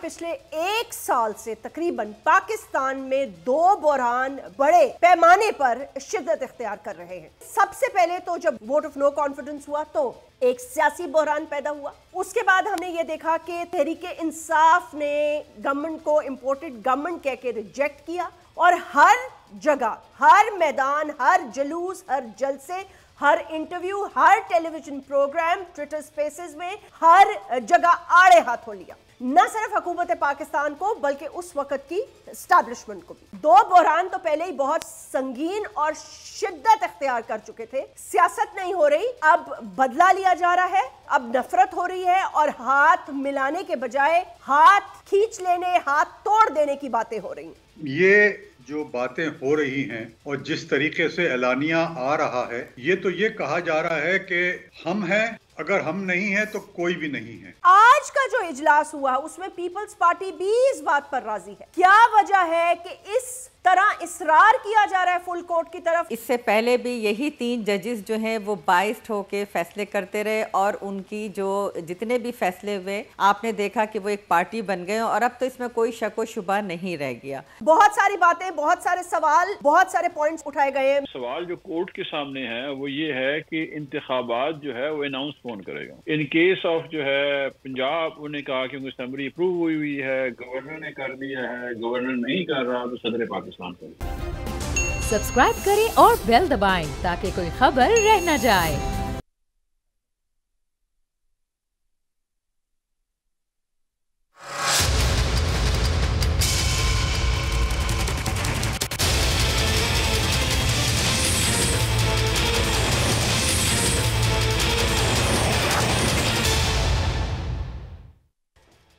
पिछले एक साल से तकरीबन पाकिस्तान में दो बहरान बड़े पैमाने पर शिद्दत इख्तियार कर रहे हैं। सबसे पहले तो जब वोट ऑफ नो कॉन्फिडेंस हुआ तो एक सियासी बहरान पैदा हुआ। उसके बाद हमने ये देखा कि तहरीके इंसाफ ने गवर्नमेंट को इम्पोर्टेड गवर्नमेंट कह के रिजेक्ट किया और हर जगह, हर मैदान, हर जुलूस, हर जलसे, हर इंटरव्यू, हर टेलीविजन प्रोग्राम, ट्विटर स्पेसेस में हर जगह आड़े हाथों लिया न सिर्फ हुकूमत पाकिस्तान को बल्कि उस वक्त की एस्टैब्लिशमेंट को भी। दो बहरान तो पहले ही बहुत संगीन और शिद्दत इख्तियार कर चुके थे। सियासत नहीं हो रही, अब बदला लिया जा रहा है, अब नफरत हो रही है और हाथ मिलाने के बजाय हाथ खींच लेने, हाथ तोड़ देने की बातें हो रही हैं। ये जो बातें हो रही हैं और जिस तरीके से एलानिया आ रहा है, ये तो ये कहा जा रहा है कि हम हैं, अगर हम नहीं हैं तो कोई भी नहीं है। आज का जो इजलास हुआ उसमें पीपल्स पार्टी भी इस बात पर राजी है। क्या वजह है कि इस तरह इसरार किया जा रहा है फुल कोर्ट की तरफ? इससे पहले भी यही 3 जजेस जो हैं वो बाइस्ड होके फैसले करते रहे और उनकी जो जितने भी फैसले हुए आपने देखा कि वो एक पार्टी बन गए और अब तो इसमें कोई शक व शुबा नहीं रह गया। बहुत सारी बातें, बहुत सारे सवाल, बहुत सारे पॉइंट्स उठाए गए हैं। सवाल जो कोर्ट के सामने है वो ये है कि इंतखाबात जो है वो अनाउंस कौन करेगा। इन केस ऑफ जो है पंजाब, उन्होंने कहा कि असेंबली अप्रूव हुई है, गवर्नर ने कर दिया है, गवर्नर नहीं कर रहा तो सदर पाकिस्तान। सब्सक्राइब करें और बेल दबाएं ताकि कोई खबर रह न जाए।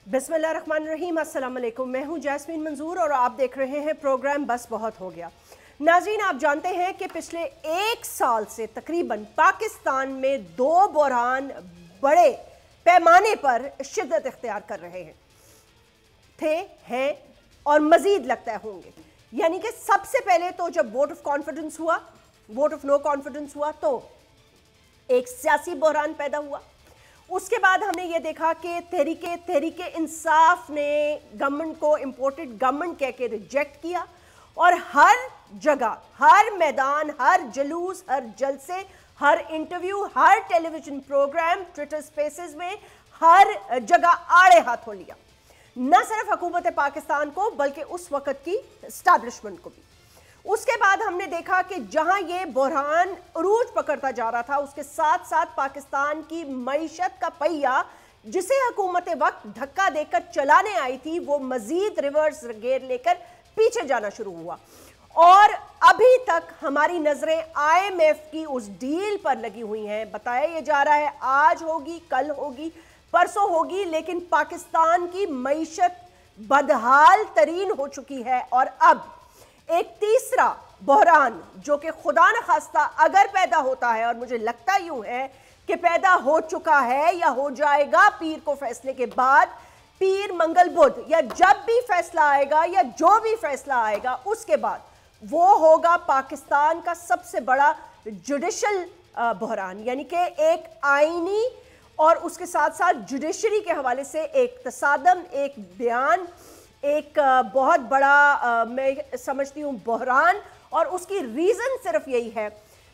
बिस्मिल्लाहिर्रहमानिर्रहीम, अस्सलाम वालेकुम। मैं हूं जैस्मीन मंजूर और आप देख रहे हैं प्रोग्राम बस बहुत हो गया। नाज़रीन, आप जानते हैं कि पिछले एक साल से तकरीबन पाकिस्तान में दो बहरान बड़े पैमाने पर शिद्दत इख्तियार कर रहे हैं, हैं और मजीद लगता है होंगे। यानी कि सबसे पहले तो जब वोट ऑफ कॉन्फिडेंस हुआ, वोट ऑफ नो कॉन्फिडेंस हुआ तो एक सियासी बहरान पैदा हुआ। उसके बाद हमने ये देखा कि तहरीके इंसाफ ने गवर्नमेंट को इम्पोर्टेड गवर्नमेंट कह के रिजेक्ट किया और हर जगह, हर मैदान, हर जुलूस, हर जलसे, हर इंटरव्यू, हर टेलीविजन प्रोग्राम, ट्विटर स्पेसेस में हर जगह आड़े हाथों लिया न सिर्फ हुकूमत पाकिस्तान को बल्कि उस वक्त की एस्टैब्लिशमेंट को भी। उसके बाद हमने देखा कि जहां ये बहरान अरूज पकड़ता जा रहा था उसके साथ साथ पाकिस्तान की मईशत का पहिया जिसे हुकूमत वक्त धक्का देकर चलाने आई थी वो मजीद रिवर्स गियर लेकर पीछे जाना शुरू हुआ और अभी तक हमारी नजरें IMF की उस डील पर लगी हुई हैं। बताया ये जा रहा है आज होगी, कल होगी, परसों होगी, लेकिन पाकिस्तान की मईशत बदहाल तरीन हो चुकी है और अब एक तीसरा बहरान जो कि खुदा न खास्ता अगर पैदा होता है, और मुझे लगता यूं है कि पैदा हो चुका है या हो जाएगा पीर को फैसले के बाद, पीर मंगल बुध या जब भी फैसला आएगा या जो भी फैसला आएगा उसके बाद वो होगा पाकिस्तान का सबसे बड़ा जुडिशल बहरान। यानी कि एक आईनी और उसके साथ साथ जुडिशरी के हवाले से एक तसादम, एक बयान, एक बहुत बड़ा मैं समझती हूँ बहरान। और उसकी रीज़न सिर्फ यही है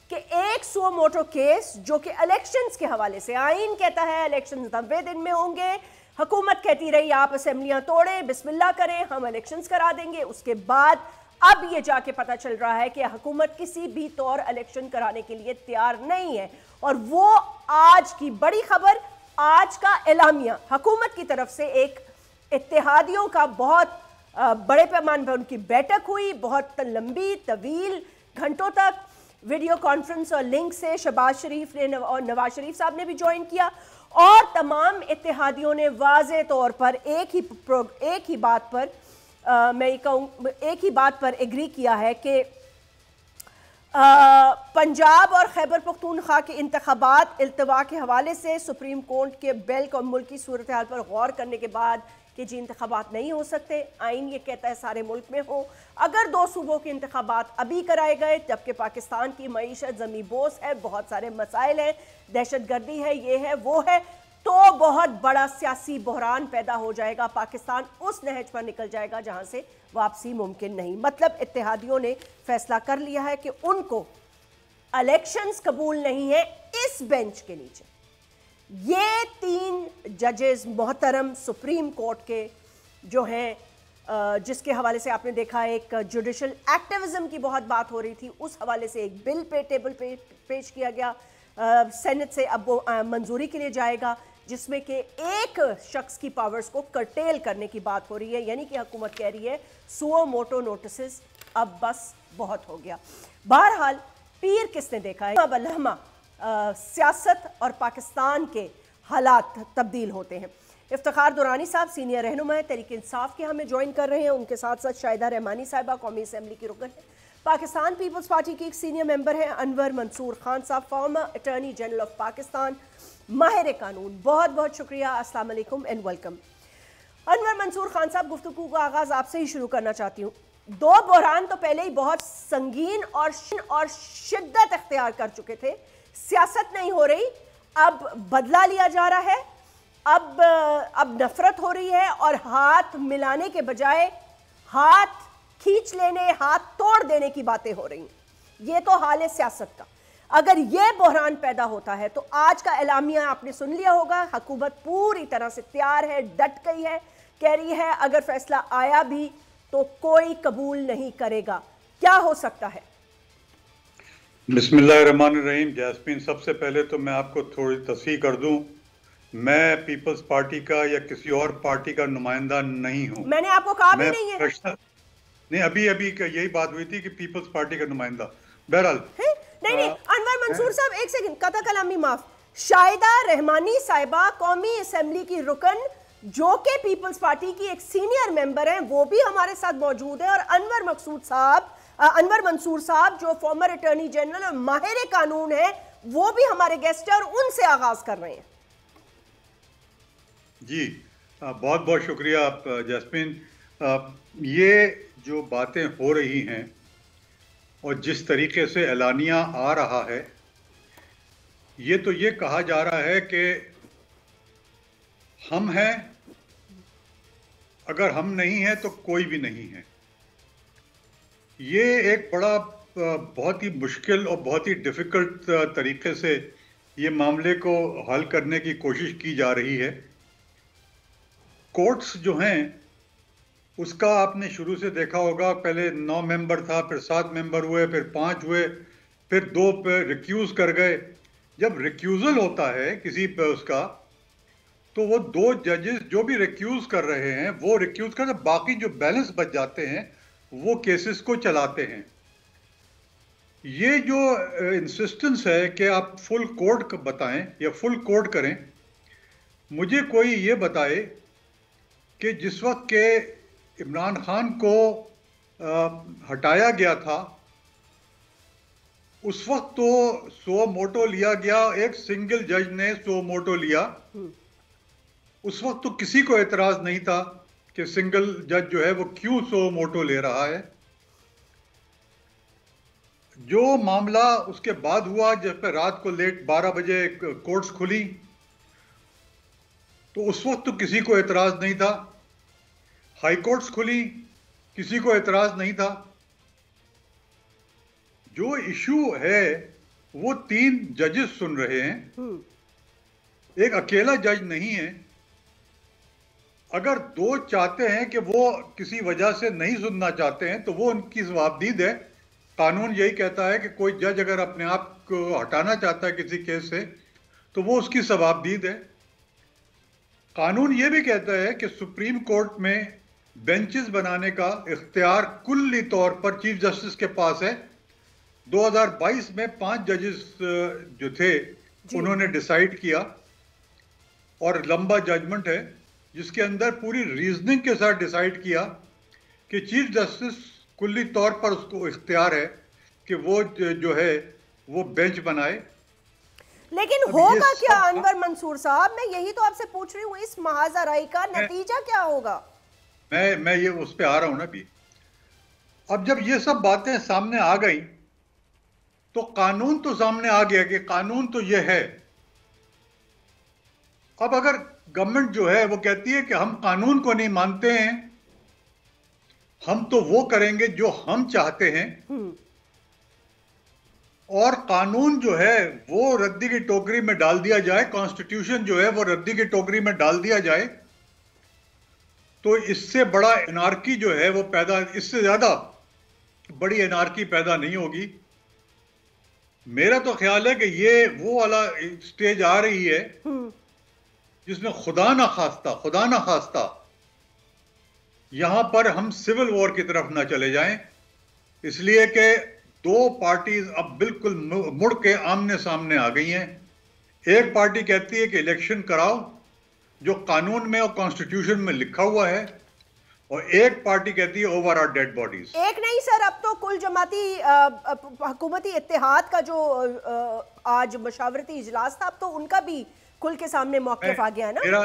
कि एक सुओ मोटो केस जो कि इलेक्शंस के हवाले से, आइन कहता है इलेक्शंस 90 दिन में होंगे, हुकूमत कहती रही आप असेंबलियाँ तोड़ें, बिस्मिल्लाह करें, हम इलेक्शंस करा देंगे। उसके बाद अब ये जाके पता चल रहा है कि हुकूमत किसी भी तौर इलेक्शन कराने के लिए तैयार नहीं है और वो आज की बड़ी खबर, आज का एलामिया हुकूमत की तरफ से एक इत्तेहादियों का बहुत बड़े पैमाने पर उनकी बैठक हुई, बहुत लंबी तवील घंटों तक वीडियो कॉन्फ्रेंस और लिंक से शहबाज शरीफ ने और नवाज शरीफ साहब ने भी ज्वाइन किया और तमाम इत्तेहादियों ने वाज़े तौर पर एक ही बात पर मैं ये कहूँ एक ही बात पर एग्री किया है कि पंजाब और खैबर पख्तूनख्वा के इंतखाबात इल्तवा के हवाले से सुप्रीम कोर्ट के बेल और मुल्क की सूरत हाल पर गौर करने के बाद कि जी इंतखाबात नहीं हो सकते, आइन ये कहता है सारे मुल्क में हो। अगर 2 सूबों के इंतखाबात अभी कराए गए जबकि पाकिस्तान की मईशत ज़मी बोस है, बहुत सारे मसाइल हैं, दहशत गर्दी है, ये है वो है, तो बहुत बड़ा सियासी बहरान पैदा हो जाएगा। पाकिस्तान उस नहज पर निकल जाएगा जहां से वापसी मुमकिन नहीं। मतलब इत्तेहादियों ने फैसला कर लिया है कि उनको इलेक्शंस कबूल नहीं है इस बेंच के नीचे। ये 3 जजेस मोहतरम सुप्रीम कोर्ट के जो हैं, जिसके हवाले से आपने देखा एक जुडिशल एक्टिविज्म की बहुत बात हो रही थी, उस हवाले से एक बिल पे टेबल पे पेश किया गया सेनेट से। अब वो मंजूरी के लिए जाएगा, जिसमें कि एक शख्स की पावर्स को कर्टेल करने की बात हो रही है। यानी कि हुकूमत कह रही है सुओ मोटो नोटिस अब बस बहुत हो गया। बहरहाल पीर किसने देखा है, लम्हा सियासत और पाकिस्तान के हालात तब्दील होते हैं। इफ्तिखार दुरानी साहब सीनियर रहनुमा तहरीक इंसाफ के हमें ज्वाइन कर रहे हैं। उनके साथ साथ शाहिदा रहमानी साहिबा कौमी असम्बली की रुकन है, पाकिस्तान पीपल्स पार्टी की एक सीनियर मेंबर हैं। अनवर मंसूर खान साहब farmer attorney general of Pakistan, माहिर कानून। बहुत बहुत शुक्रिया, अस्सलाम वालेकुम एंड वेलकम। अनवर मंसूर खान साहब, गुफ्तगू का आगाज आपसे ही शुरू करना चाहती हूँ। 2 बहरान तो पहले ही बहुत संगीन और शिद्दत अख्तियार कर चुके थे। सियासत नहीं हो रही, अब बदला लिया जा रहा है, अब नफरत हो रही है और हाथ मिलाने के बजाय हाथ खींच लेने, हाथ तोड़ देने की बातें हो रही हैं। ये तो हाल है सियासत का। अगर ये बहरान पैदा होता है तो आज का एलामिया आपने सुन लिया होगा, हुकूमत पूरी तरह से तैयार है, डट गई है, कह रही है अगर फैसला आया भी तो कोई कबूल नहीं करेगा। क्या हो सकता है? बिस्मिल्लाहिर्रहमानिर्रहीम। जैस्मीन, सबसे पहले तो मैं आपको थोड़ी तस्हीह कर दूं, मैं पीपल्स पार्टी का या किसी और पार्टी का नुमाइंदा नहीं हूं। मैंने आपको कहा भी नहीं है। नहीं, अभी यही बात हुई थी कि पीपल्स पार्टी का नुमाइंदा। बहरहाल नहीं, अनवर मंसूर साहब एक सेकंड, कथा कलामी माफ। शाहिदा रहमानी साहिबा कौमी असेंबली की रुकन, जो कि पीपल्स पार्टी की एक सीनियर मेंबर हैं, वो भी हमारे साथ मौजूद है। और अनवर मंसूर साहब जो फॉर्मर अटॉर्नी जनरल और माहिर कानून है, वो भी हमारे गेस्ट हैं और उनसे आगाज कर रहे हैं। जी, बहुत बहुत शुक्रिया जैस्मीन। ये जो बातें हो रही हैं और जिस तरीके से एलानिया आ रहा है, ये तो ये कहा जा रहा है कि हम हैं, अगर हम नहीं हैं तो कोई भी नहीं है। ये एक बड़ा बहुत ही मुश्किल और बहुत ही डिफ़िकल्ट तरीके से ये मामले को हल करने की कोशिश की जा रही है। कोर्ट्स जो हैं उसका आपने शुरू से देखा होगा, पहले 9 मेंबर था, फिर 7 मेंबर हुए, फिर 5 हुए, फिर 2 पे रिक्यूज़ कर गए। जब रिक्यूज़ल होता है किसी पे उसका, तो वो 2 जजेस जो भी रिक्यूज़ कर रहे हैं वो रिक्यूज़ कर, बाकी जो बैलेंस बच जाते हैं वो केसेस को चलाते हैं। ये जो इंसिस्टेंस है कि आप फुल कोर्ट बताएं या फुल कोर्ट करें, मुझे कोई ये बताए कि जिस वक्त के इमरान खान को हटाया गया था, उस वक्त तो सो मोटो लिया गया, एक सिंगल जज ने सो मोटो लिया। उस वक्त तो किसी को एतराज नहीं था कि सिंगल जज जो है वो क्यों सो मोटो ले रहा है। जो मामला उसके बाद हुआ, जब पे रात को लेट 12 बजे कोर्ट्स खुली, तो उस वक्त तो किसी को एतराज नहीं था। हाई कोर्ट्स खुली, किसी को एतराज नहीं था। जो इशू है वो 3 जजेस सुन रहे हैं, एक अकेला जज नहीं है। अगर 2 चाहते हैं कि वो किसी वजह से नहीं सुनना चाहते हैं तो वो उनकी जवाबदीद है। कानून यही कहता है कि कोई जज अगर अपने आप को हटाना चाहता है किसी केस से तो वो उसकी जवाबदीद है। कानून ये भी कहता है कि सुप्रीम कोर्ट में बेंचेस बनाने का इख्तियार कुल्ली तौर पर चीफ जस्टिस के पास है। 2022 में 5 जजेस जो थे उन्होंने डिसाइड किया और लंबा जजमेंट है जिसके अंदर पूरी रीजनिंग के साथ डिसाइड किया कि चीफ जस्टिस कुल्ली तौर पर उसको इख्तियार है कि वो जो है वो बेंच बनाए। लेकिन होगा क्या अनवर मंसूर साहब, मैं यही तो आपसे पूछ रही हूँ, इस महाजराई का नतीजा क्या होगा? मैं ये उस पे आ रहा हूं ना भी। अब जब ये सब बातें सामने आ गई तो कानून तो सामने आ गया कि कानून तो ये है अब अगर गवर्नमेंट जो है वो कहती है कि हम कानून को नहीं मानते हैं, हम तो वो करेंगे जो हम चाहते हैं, और कानून जो है वो रद्दी की टोकरी में डाल दिया जाए, कॉन्स्टिट्यूशन जो है वो रद्दी की टोकरी में डाल दिया जाए, तो इससे बड़ा एनार्की जो है वो पैदा, इससे ज्यादा बड़ी एनार्की पैदा नहीं होगी। मेरा तो ख्याल है कि ये वो वाला स्टेज आ रही है जिसमें खुदा ना खास्ता यहां पर हम सिविल वॉर की तरफ ना चले जाएं, इसलिए कि दो पार्टीज अब बिल्कुल मुड़ के आमने सामने आ गई हैं। एक पार्टी कहती है कि इलेक्शन कराओ जो कानून में और कॉन्स्टिट्यूशन में लिखा हुआ है, और एक पार्टी कहती है ओवर आवर डेड बॉडीज। एक नहीं सर, अब तो कुल जमाती हुकूमती इत्तेहाद का जो आज मशावरती इजलास था, अब तो उनका भी खुल के सामने मौक़िफ़ आ गया ना। मेरा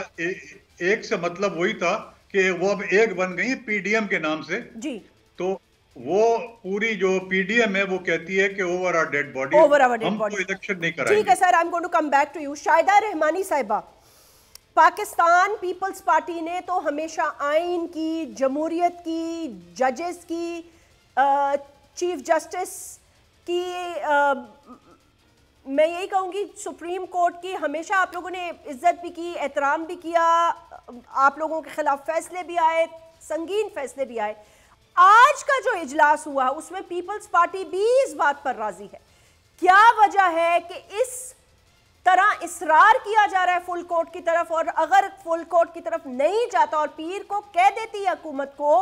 एक से मतलब वही था कि वो अब एक बन गई पीडीएम के नाम से जी, तो वो पूरी जो पीडीएम है वो कहती है कि ओवर आवर डेड बॉडी, हम तो इलेक्शन नहीं कराएंगे। ठीक है sir, I am going to come back to you. Shahida Rahmani साहिबा, पाकिस्तान पीपल्स पार्टी ने तो हमेशा आइन की, जमहूरियत की, जजेस की, चीफ जस्टिस की, मैं यही कहूँगी सुप्रीम कोर्ट की, हमेशा आप लोगों ने इज्जत भी की, एहतराम भी किया, आप लोगों के खिलाफ फैसले भी आए, संगीन फैसले भी आए। आज का जो इजलास हुआ उसमें पीपल्स पार्टी भी इस बात पर राजी है। क्या वजह है कि इस तरह इसरार किया जा रहा है फुल कोर्ट की तरफ, और अगर फुल कोर्ट की तरफ नहीं जाता और पीर को कह देती है हुकूमत को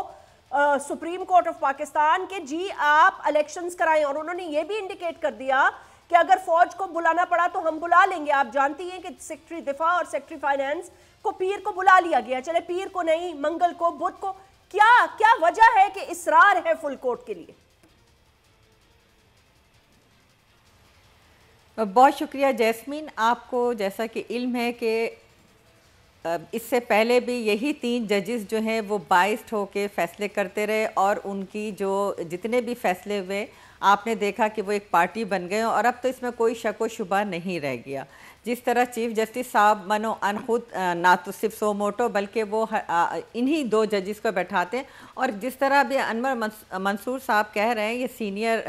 सुप्रीम कोर्ट ऑफ पाकिस्तान के जी आप इलेक्शंस कराएं, और उन्होंने ये भी इंडिकेट कर दिया कि अगर फौज को बुलाना पड़ा तो हम बुला लेंगे। आप जानती हैं कि सेक्रेटरी दिफा और सेक्रेटरी फाइनेंस को पीर को बुला लिया गया, चले पीर को नहीं, मंगल को, बुध को। क्या क्या वजह है कि इसरार है फुल कोर्ट के लिए? बहुत शुक्रिया जैस्मीन। आपको जैसा कि इल्म है कि इससे पहले भी यही 3 जजेस जो हैं वो बाइस्ड होके फैसले करते रहे, और उनकी जो जितने भी फैसले हुए आपने देखा कि वो एक पार्टी बन गए, और अब तो इसमें कोई शक व शुबा नहीं रह गया। जिस तरह चीफ जस्टिस साहब मनो अन खुद ना तो सिर्फ सो मोटो बल्कि वो इन्हीं 2 जजेस को बैठाते हैं, और जिस तरह अभी अनवर मंसूर साहब कह रहे हैं ये सीनियर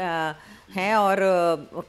हैं और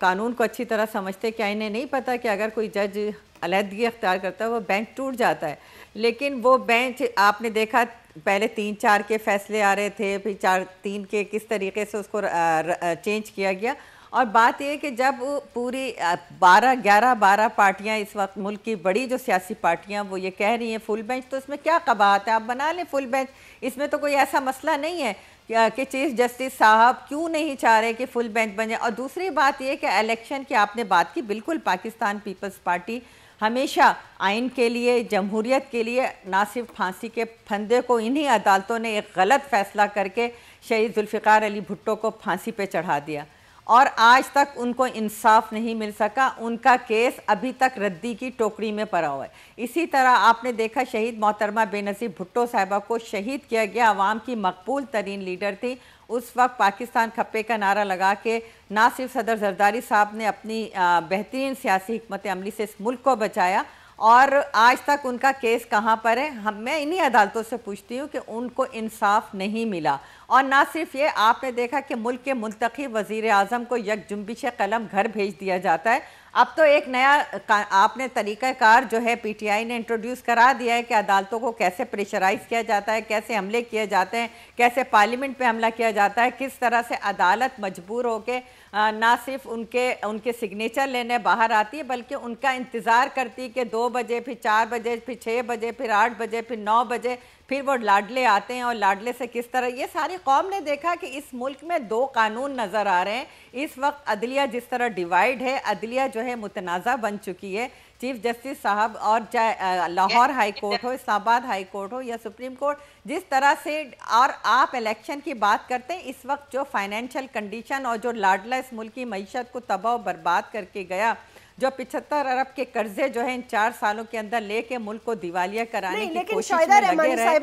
कानून को अच्छी तरह समझते, क्या इन्हें नहीं पता कि अगर कोई जज अलहदगी अख्तियार करता है वो बेंच टूट जाता है। लेकिन वो बेंच आपने देखा पहले 3-4 के फैसले आ रहे थे, फिर 4-3 के किस तरीके से उसको चेंज किया गया। और बात यह कि जब पूरी 11-12 पार्टियां इस वक्त मुल्क की बड़ी जो सियासी पार्टियां वो ये कह रही हैं फुल बेंच, तो इसमें क्या कबाहत है, आप बना लें फुल बेंच, इसमें तो कोई ऐसा मसला नहीं है कि चीफ जस्टिस साहब क्यों नहीं चाह रहे कि फुल बेंच बन जाए। और दूसरी बात यह कि इलेक्शन की आपने बात की, बिल्कुल पाकिस्तान पीपल्स पार्टी हमेशा आइन के लिए, जमहूरियत के लिए, ना सिर्फ फांसी के फंदे को इन्हीं अदालतों ने एक गलत फैसला करके शहीद जुल्फ़िकार अली भुट्टो को फांसी पे चढ़ा दिया, और आज तक उनको इंसाफ नहीं मिल सका। उनका केस अभी तक रद्दी की टोकरी में पड़ा हुआ है। इसी तरह आपने देखा शहीद मोहतरमा बेनज़ीर भुट्टो साहिबा को शहीद किया गया, अवाम की मकबूल तरीन लीडर थी। उस वक्त पाकिस्तान खप्पे का नारा लगा के ना सिर्फ सदर जरदारी साहब ने अपनी बेहतरीन सियासी हिकमत अमली से इस मुल्क को बचाया, और आज तक उनका केस कहाँ पर है। मैं इन्हीं अदालतों से पूछती हूँ कि उनको इंसाफ नहीं मिला। और ना सिर्फ ये, आपने देखा कि मुल्क के मुंतखब वज़ीर आज़म को यक जुम्बिश कलम घर भेज दिया जाता है। अब तो एक नया आपने तरीक़ाकार जो है पीटीआई ने इंट्रोड्यूस करा दिया है कि अदालतों को कैसे प्रेशराइज़ किया जाता है, कैसे हमले किए जाते हैं, कैसे पार्लियामेंट पे हमला किया जाता है, किस तरह से अदालत मजबूर होकर ना सिर्फ उनके सिग्नेचर लेने बाहर आती है, बल्कि उनका इंतज़ार करती है कि 2 बजे, फिर 4 बजे, फिर 6 बजे, फिर 8 बजे, फिर 9 बजे, फिर वो लाडले आते हैं। और लाडले से किस तरह ये सारी कौम ने देखा कि इस मुल्क में 2 कानून नज़र आ रहे हैं। इस वक्त अदलिया जिस तरह डिवाइड है, अदलिया जो है मुतनाज़ा बन चुकी है। चीफ जस्टिस साहब और चाहे लाहौर हाई कोर्ट हो, इस्लामाबाद हाई कोर्ट हो या सुप्रीम कोर्ट, जिस तरह से, और आप इलेक्शन की बात करते हैं, इस वक्त जो फाइनेंशियल कंडीशन और जो लाडला इस मुल्क की मईशत को तबाह बर्बाद करके गया, जो 75 अरब के कर्जे जो है इन 4 सालों के अंदर लेके मुल्क को दिवालिया कराने की कोशिश में लगे रहे।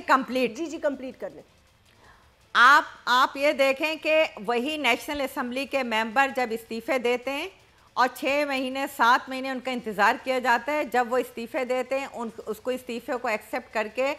कंप्लीट कर लें। आप ये देखें कि वही नेशनल असम्बली के मेंबर जब इस्तीफे देते हैं और 6 महीने 7 महीने उनका इंतज़ार किया जाता है। जब वो इस्तीफ़े देते हैं उसको इस्तीफ़े को एक्सेप्ट करके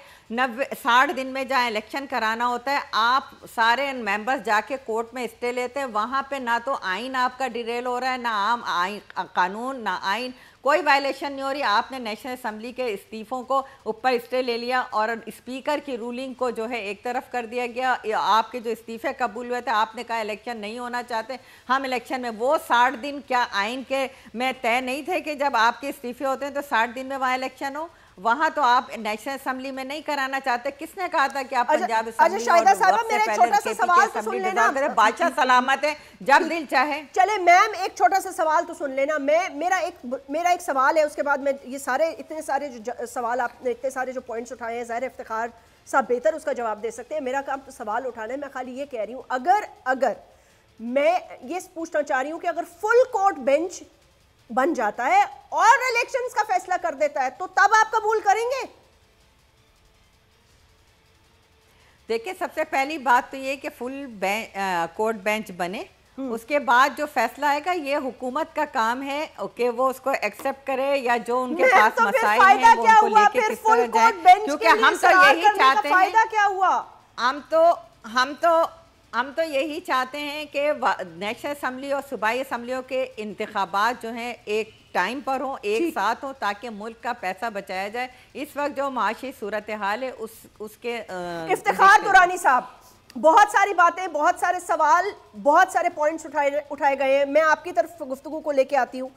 60 दिन में जहाँ इलेक्शन कराना होता है, आप सारे मेंबर्स जाके कोर्ट में स्टे लेते हैं। वहाँ पे ना तो आइन आपका डिरेल हो रहा है, ना आम आइन कानून, ना आइन, कोई वायलेशन नहीं हो रही। आपने नेशनल असेंबली के इस्तीफ़ों को ऊपर स्टे ले लिया और स्पीकर की रूलिंग को जो है एक तरफ कर दिया गया। आपके जो इस्तीफ़े कबूल हुए थे, आपने कहा इलेक्शन नहीं होना चाहते हम इलेक्शन में, वो 60 दिन क्या आइन के में तय नहीं थे कि जब आपके इस्तीफ़े होते हैं तो 60 दिन में वहाँ इलेक्शन हो? वहाँ तो आप नेशनल असेंबली में नहीं कराना चाहते। किसने कहा था कि आप पंजाब असेंबली शाहिदा साहब, मेरा एक छोटा सा सवाल तो सुन लेना। बादशाह सलामत है जब दिल चाहे। चले मैम, एक छोटा सा सवाल तो सुन लेना। मेरा एक सवाल है, उसके बाद मैं ये सारे इतने सारे जो सवाल आपने इतने सारे जो पॉइंट्स उठाए हैं, ज़ाहिर इफ्तिखार साहब बेहतर उसका जवाब दे सकते हैं। मेरा काम तो सवाल उठाना है। मैं खाली ये कह रही हूँ, अगर मैं ये पूछना चाह रही हूँ कि अगर फुल कोर्ट बेंच बन जाता है और इलेक्शंस का फैसला कर देता है तो तब आप कबूल करेंगे? देखिए, सबसे पहली बात तो ये कि फुल कोर्ट बेंच बने, उसके बाद जो फैसला आएगा ये हुकूमत का काम है कि वो उसको एक्सेप्ट करे या जो उनके पास तो मसाइल हैं वो उनको लेके किस तरह जाए। क्योंकि हम तो यही चाहते हैं, फायदा क्या हुआ? हम तो यही चाहते हैं कि नेशनल असेंबली और सूबाई असेंबलियों के इंतखाबात जो हैं एक टाइम पर हो, एक साथ हो, ताकि मुल्क का पैसा बचाया जाए। इस वक्त जो माशी सूरत हाल है उसके इफ्तिखार दुरानी साहब, बहुत सारी बातें, बहुत सारे सवाल, बहुत सारे पॉइंट्स उठाए गए हैं। मैं आपकी तरफ गुफ्तगू को लेके आती हूँ।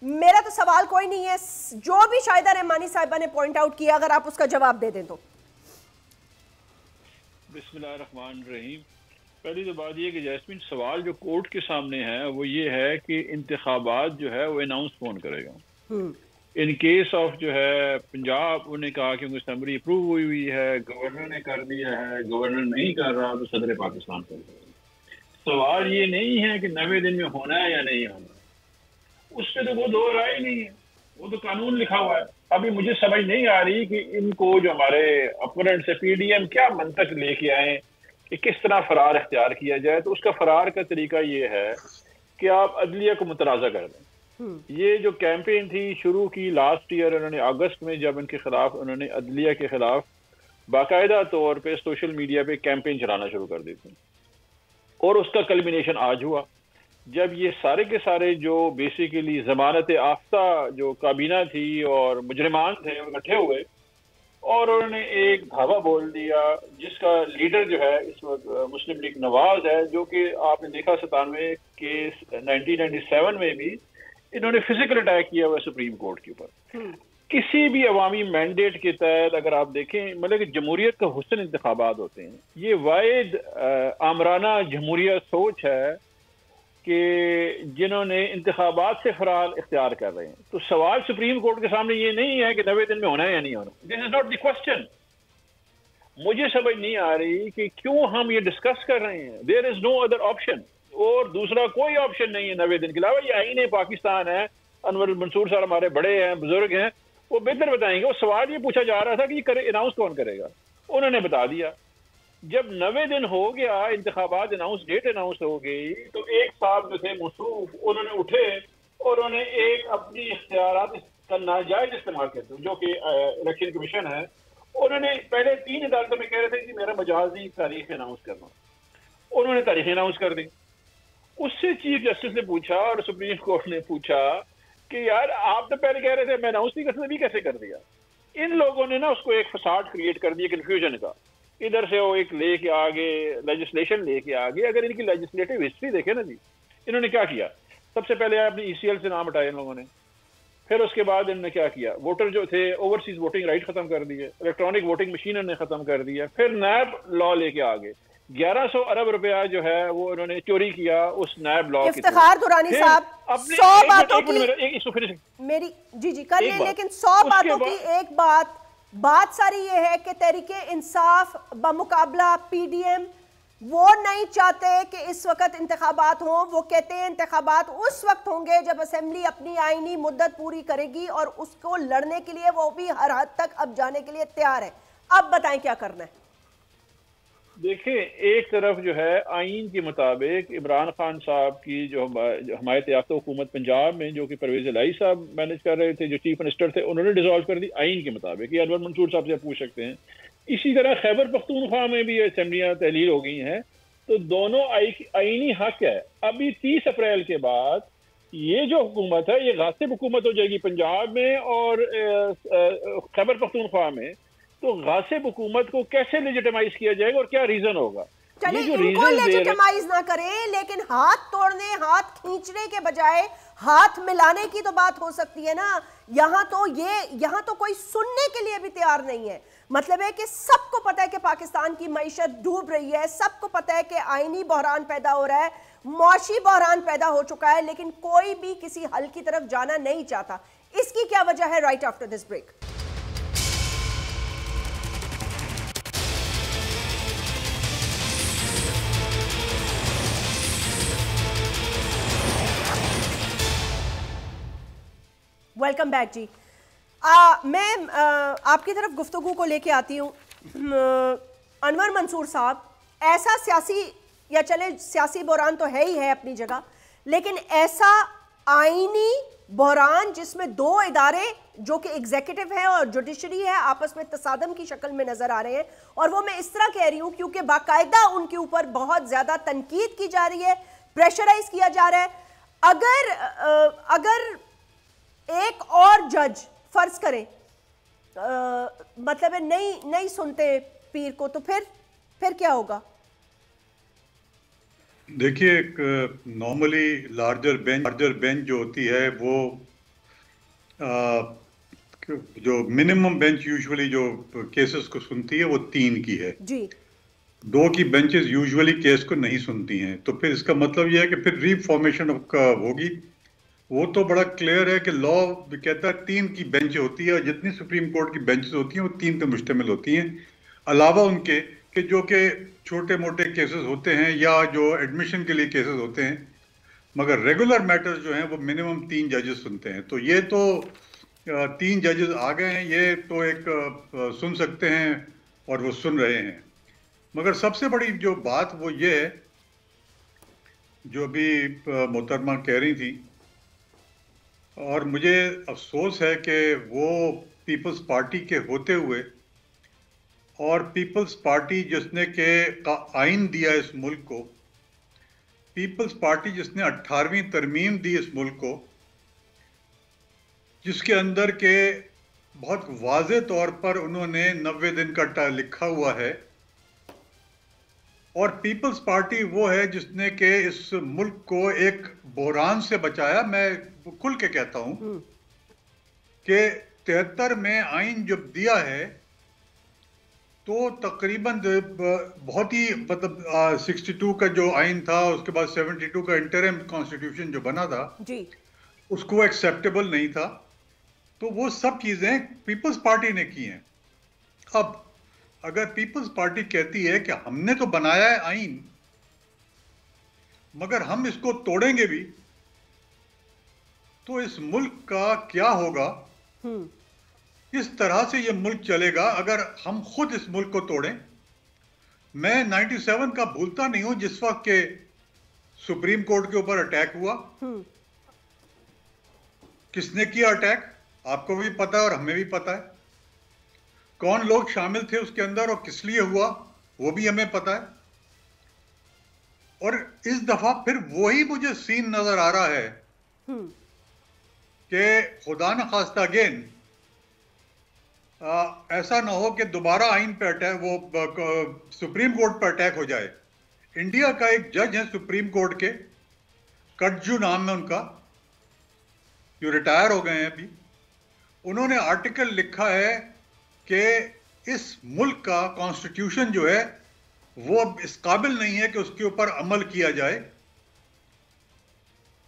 मेरा तो सवाल कोई नहीं है, जो भी शाहिदा रहमानी साहिबा ने पॉइंट आउट किया अगर आप उसका जवाब दे दें तो। बिस्मिल्लाहिर्रहमानिर्रहीम। पहली तो बात ये कि जैस्मीन, सवाल जो कोर्ट के सामने है वो ये है कि इंतखाबात जो है वो अनाउंस कौन करेगा। इन केस ऑफ जो है पंजाब, उन्होंने कहा कि उनकी असम्बली अप्रूव हुई है, गवर्नर ने कर दिया है, गवर्नर नहीं कर रहा तो सदर पाकिस्तान कर रहा है। सवाल ये नहीं है कि 90 दिन में होना है या नहीं होना, उस पर तो वो दो राय नहीं है, वो तो कानून लिखा हुआ है। अभी मुझे समझ नहीं आ रही कि इनको जो हमारे अपोनेंट से PDM क्या मंतक लेके आए कि किस तरह फरार इख्तियार किया जाए। तो उसका फरार का तरीका ये है कि आप अदलिया को मुतराज़ा कर दें। ये जो कैंपेन थी शुरू की लास्ट ईयर, उन्होंने अगस्त में जब इनके खिलाफ, उन्होंने अदलिया के खिलाफ बाकायदा तौर पे सोशल मीडिया पे कैंपेन चलाना शुरू कर दी थी और उसका कल्मिनेशन आज हुआ जब ये सारे के सारे जो बेसिकली जमानत आफ्ता जो काबीना थी और मुजरिमान थे इकट्ठे हुए और उन्होंने एक धावा बोल दिया जिसका लीडर जो है इस वक्त मुस्लिम लीग नवाज है, जो कि आपने देखा 97 केस 1997 में भी इन्होंने फिजिकल अटैक किया हुआ सुप्रीम कोर्ट के ऊपर। किसी भी अवामी मैंडेट के तहत अगर आप देखें, मतलब कि जमहूरियत का हुस्न इंतखाबात होते हैं। ये वाहिद आमराना जमहूरियत सोच है कि जिन्होंने इंतखाबात से फरार इख्तियार कर रहे हैं। तो सवाल सुप्रीम कोर्ट के सामने ये नहीं है कि 90 दिन में होना है या नहीं होना। This is not the question. मुझे समझ नहीं आ रही कि क्यों हम ये डिस्कस कर रहे हैं। There is no other option, और दूसरा कोई ऑप्शन नहीं है 90 दिन के अलावा। ये आईन पाकिस्तान है, अनवर मंसूर साहब हमारे बड़े हैं, बुजुर्ग हैं, वो बेहतर बताएंगे। वो सवाल ये पूछा जा रहा था कि ये अनाउंस कौन करेगा, उन्होंने बता दिया। जब 90 दिन हो गया, इंतखाबात अनाउंस, डेट अनाउंस हो गई, तो एक साहब जो थे मसूफ, उन्होंने उठे और उन्होंने एक अपनी इख्तियारात का नाजायज इस्तेमाल करते जो कि इलेक्शन कमीशन है, उन्होंने पहले 3 अदालतों में कह रहे थे कि मेरा मजाजी तारीख अनाउंस करना, उन्होंने तारीख अनाउंस कर दी। उससे चीफ जस्टिस ने पूछा और सुप्रीम कोर्ट ने पूछा कि यार आप तो पहले कह रहे थे मैं अनाउंस नहीं कर सकता, भी कैसे कर दिया। इन लोगों ने ना उसको एक फसाद क्रिएट कर दिया, कन्फ्यूजन का। इधर से वो एक लेके आगे लेजिस्लेशन लेके आगे। अगर इनकी लेजिस्लेटिव हिस्ट्री देखे ना जी, इन्होंने क्या किया। सबसे पहले अपनी ECL से नाम हटाए इन लोगों ने, फिर उसके बाद इन्होंने क्या किया, वोटर जो थे ओवरसीज वोटिंग राइट खत्म कर दिए, इलेक्ट्रॉनिक वोटिंग मशीन इन्होंने खत्म कर दिया, फिर नैब लॉ लेके आगे 1100 अरब रुपया जो है वो उन्होंने चोरी किया उस नैब लॉ की। इफ्तिखार दुरानी साहब, 100 बातों की मेरी जी कर ले, लेकिन 100 बातों की एक बात सारी ये है कि तहरीके इंसाफ बमुकाबला PDM वो नहीं चाहते कि इस वक्त इंतखाबात हों। वो कहते हैं इंतखाबात उस वक्त होंगे जब असेंबली अपनी आईनी मुद्दत पूरी करेगी, और उसको लड़ने के लिए वो भी हर हद तक अब जाने के लिए तैयार है। अब बताएं क्या करना है। देखिए, एक तरफ जो है आइन के मुताबिक इमरान खान साहब की जो हमायत याफ्ता हुकूमत पंजाब में, जो कि परवेज इलाही साहब मैनेज कर रहे थे, जो चीफ मिनिस्टर थे, उन्होंने डिसॉल्व कर दी आइन के मुताबिक। ये अनवर मंसूर साहब से पूछ सकते हैं। इसी तरह खैबर पख्तूनख्वा में भी असेंबलियां तहलील हो गई हैं, तो दोनों आइनी हक है। अभी 30 अप्रैल के बाद ये जो हुकूमत है, ये गासिब हुकूमत हो जाएगी पंजाब में और खैबर पख्तूनख्वा में। तो गासिब हुकूमत को कैसे लेजिटिमाइज किया जाएगा और क्या रीजन होगा? चले इनको लेजिटिमाइज ना करें, लेकिन हाथ तोड़ने, हाथ खींचने के बजाय हाथ मिलाने की तो बात हो सकती है ना। यहाँ तो कोई सुनने के लिए भी तैयार नहीं है। मतलब है कि सबको पता है कि पाकिस्तान की मईशत डूब रही है, सबको पता है कि आईनी बहरान पैदा हो रहा है, मौशी बहरान पैदा हो चुका है, लेकिन कोई भी किसी हल की तरफ जाना नहीं चाहता। इसकी क्या वजह है? Right after this break. Welcome back जी। मैं आपकी तरफ गुफ्तगू को लेके आती हूँ। अनवर मंसूर साहब, ऐसा सियासी, या चले सियासी बहरान तो है ही है अपनी जगह, लेकिन ऐसा आईनी बहरान जिसमें दो इदारे जो कि एग्जीक्यूटिव है और जुडिशरी है आपस में तसादम की शक्ल में नजर आ रहे हैं, और वो मैं इस तरह कह रही हूँ क्योंकि बाकायदा उनके ऊपर बहुत ज्यादा तनकीद की जा रही है, प्रेशराइज किया जा रहा है। अगर एक और जज फर्ज करें मतलब है नहीं सुनते पीर को, तो फिर क्या होगा? देखिए, नॉर्मली लार्जर बेंच जो होती है वो जो मिनिमम बेंच यूजुअली जो केसेस को सुनती है वो 3 की है जी। 2 की बेंचेस यूजुअली केस को नहीं सुनती हैं। तो फिर इसका मतलब यह है कि फिर रीफॉर्मेशन होगी। वो तो बड़ा क्लियर है कि लॉ कहता है 3 की बेंच होती है, और जितनी सुप्रीम कोर्ट की बेंचेस होती हैं वो 3 पे मुश्तमिल होती हैं, अलावा उनके कि जो कि छोटे मोटे केसेस होते हैं या जो एडमिशन के लिए केसेस होते हैं। मगर रेगुलर मैटर्स जो हैं वो मिनिमम 3 जजेस सुनते हैं। तो ये तो 3 जजेस आ गए हैं, ये तो एक सुन सकते हैं और वो सुन रहे हैं। मगर सबसे बड़ी जो बात वो ये है, जो भी मोहतरमा कह रही थी, और मुझे अफसोस है कि वो पीपल्स पार्टी के होते हुए, और पीपल्स पार्टी जिसने के आइन दिया इस मुल्क को, पीपल्स पार्टी जिसने 18वीं तरमीम दी इस मुल्क को, जिसके अंदर के बहुत वाज़े तौर पर उन्होंने 90 दिन का लिखा हुआ है, और पीपल्स पार्टी वो है जिसने के इस मुल्क को एक बहरान से बचाया। मैं खुल के कहता हूं कि 73 में आइन जब दिया है तो तकरीबन बहुत ही मतलब 62 का जो आइन था, उसके बाद 72 का इंटरिम कॉन्स्टिट्यूशन जो बना था जी, उसको एक्सेप्टेबल नहीं था। तो वो सब चीजें पीपल्स पार्टी ने की हैं। अब अगर पीपल्स पार्टी कहती है कि हमने तो बनाया है आइन, मगर हम इसको तोड़ेंगे भी, तो इस मुल्क का क्या होगा? इस तरह से ये मुल्क चलेगा अगर हम खुद इस मुल्क को तोड़ें। मैं 97 का भूलता नहीं हूं, जिस वक्त के सुप्रीम कोर्ट के ऊपर अटैक हुआ। किसने किया अटैक? आपको भी पता है और हमें भी पता है। कौन लोग शामिल थे उसके अंदर और किस लिए हुआ वो भी हमें पता है। और इस दफा फिर वही मुझे सीन नजर आ रहा है कि खुदा न खास्ता अगेन ऐसा ना हो कि दोबारा आइन पे अटैक, वो सुप्रीम कोर्ट पर अटैक हो जाए। इंडिया का एक जज है सुप्रीम कोर्ट के, कटजू नाम है उनका, जो रिटायर हो गए हैं अभी। उन्होंने आर्टिकल लिखा है कि इस मुल्क का कॉन्स्टिट्यूशन जो है वो इस काबिल नहीं है कि उसके ऊपर अमल किया जाए।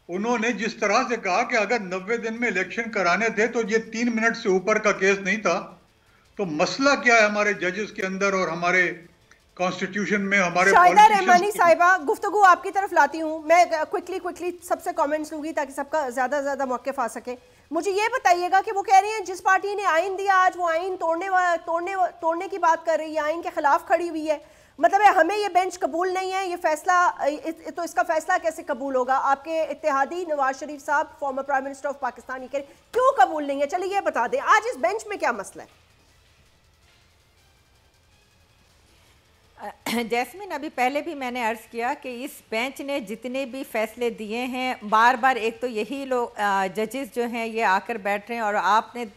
उन्होंने जिस तरह से कहा कि अगर 90 दिन में इलेक्शन कराने थे तो ये 3 मिनट से ऊपर का केस नहीं था। तो मसला क्या है हमारे जजेस के अंदर और हमारे कॉन्स्टिट्यूशन में, हमारे शाहिदा रहमानी साहिबा, गुफ्तगू आपकी तरफ लाती हूँ। मैं क्विकली सबसे कमेंट्स लूंगी ताकि सबका ज्यादा मौक़िफ़ आ सके। मुझे ये बताइएगा कि वो कह रही हैं जिस पार्टी ने आइन दिया आज वो आइन तोड़ने की बात कर रही है, आइन के खिलाफ खड़ी हुई है। मतलब है हमें ये बेंच कबूल नहीं है, ये फैसला, तो इसका फैसला कैसे कबूल होगा? आपके इत्तेहादी नवाज शरीफ साहब, former prime minister of Pakistan, ये कह रहे क्यों कबूल नहीं है? चलिए ये बता दें आज इस बेंच में क्या मसला है। जैस्मिन, अभी पहले भी मैंने अर्ज़ किया कि इस बेंच ने जितने भी फैसले दिए हैं, बार बार एक तो यही लोग जजेस जो हैं ये आकर बैठ रहे हैं, और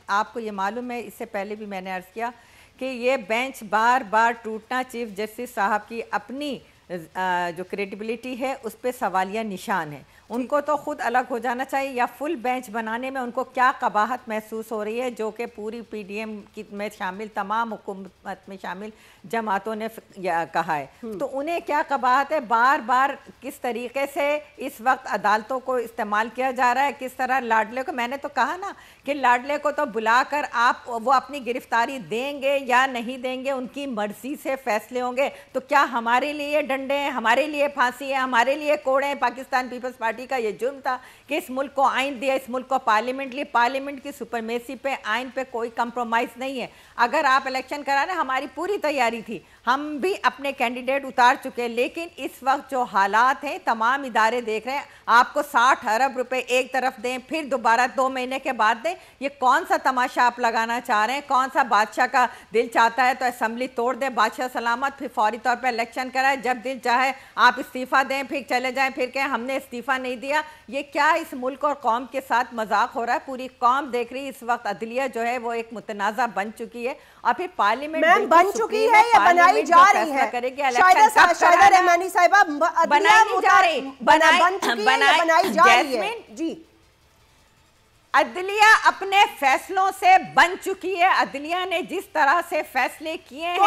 आपको ये मालूम है, इससे पहले भी मैंने अर्ज़ किया कि ये बेंच बार बार टूटना चीफ जस्टिस साहब की अपनी जो क्रेडिबिलिटी है उस पर सवालिया निशान है। उनको तो खुद अलग हो जाना चाहिए, या फुल बेंच बनाने में उनको क्या कबाहत महसूस हो रही है, जो कि पूरी पीडीएम की में शामिल तमाम हुकूमत में शामिल जमातों ने कहा है। तो उन्हें क्या कबाहत है? बार बार किस तरीके से इस वक्त अदालतों को इस्तेमाल किया जा रहा है, किस तरह लाडले को, मैंने तो कहा ना कि लाडले को तो बुलाकर आप वो अपनी गिरफ्तारी देंगे या नहीं देंगे, उनकी मर्जी से फैसले होंगे। तो क्या हमारे लिए डंडे हैं, हमारे लिए फांसी है, हमारे लिए कोड़े हैं? पाकिस्तान पीपल्स पार्टी का ये जुर्म था कि इस मुल्क को आइन दिया, इस मुल्क को पार्लियामेंट ली, पार्लियामेंट की सुपरमेसी पे, आइन पे कोई कंप्रोमाइज नहीं है। अगर आप इलेक्शन कराना, हमारी पूरी तैयारी थी, हम भी अपने कैंडिडेट उतार चुके, लेकिन इस वक्त जो हालात हैं तमाम इदारे देख रहे हैं, आपको 60 अरब रुपए एक तरफ दें, फिर दोबारा 2 महीने के बाद दें, ये कौन सा तमाशा आप लगाना चाह रहे हैं? कौन सा बादशाह का दिल चाहता है तो असेंबली तोड़ दे, बादशाह सलामत, फिर फौरी तौर पर इलेक्शन कराए, जब दिल चाहे आप इस्तीफा दें, फिर चले जाएं, फिर कहें हमने इस्तीफा नहीं दिया। ये क्या इस मुल्क और कौम के साथ मजाक हो रहा है? पूरी कौम देख रही है इस वक्त अदलिया जो है वो एक मुतनाज़ा बन चुकी है, और फिर पार्लियामेंट बन चुकी है या बनाई जा रही है? शायदा रहमानी साहिबा, बनाई जा रही, बनाई जा रही है जी। अदलिया अपने फैसलों से बन चुकी है। अदलिया ने जिस तरह से फैसले किए हैं,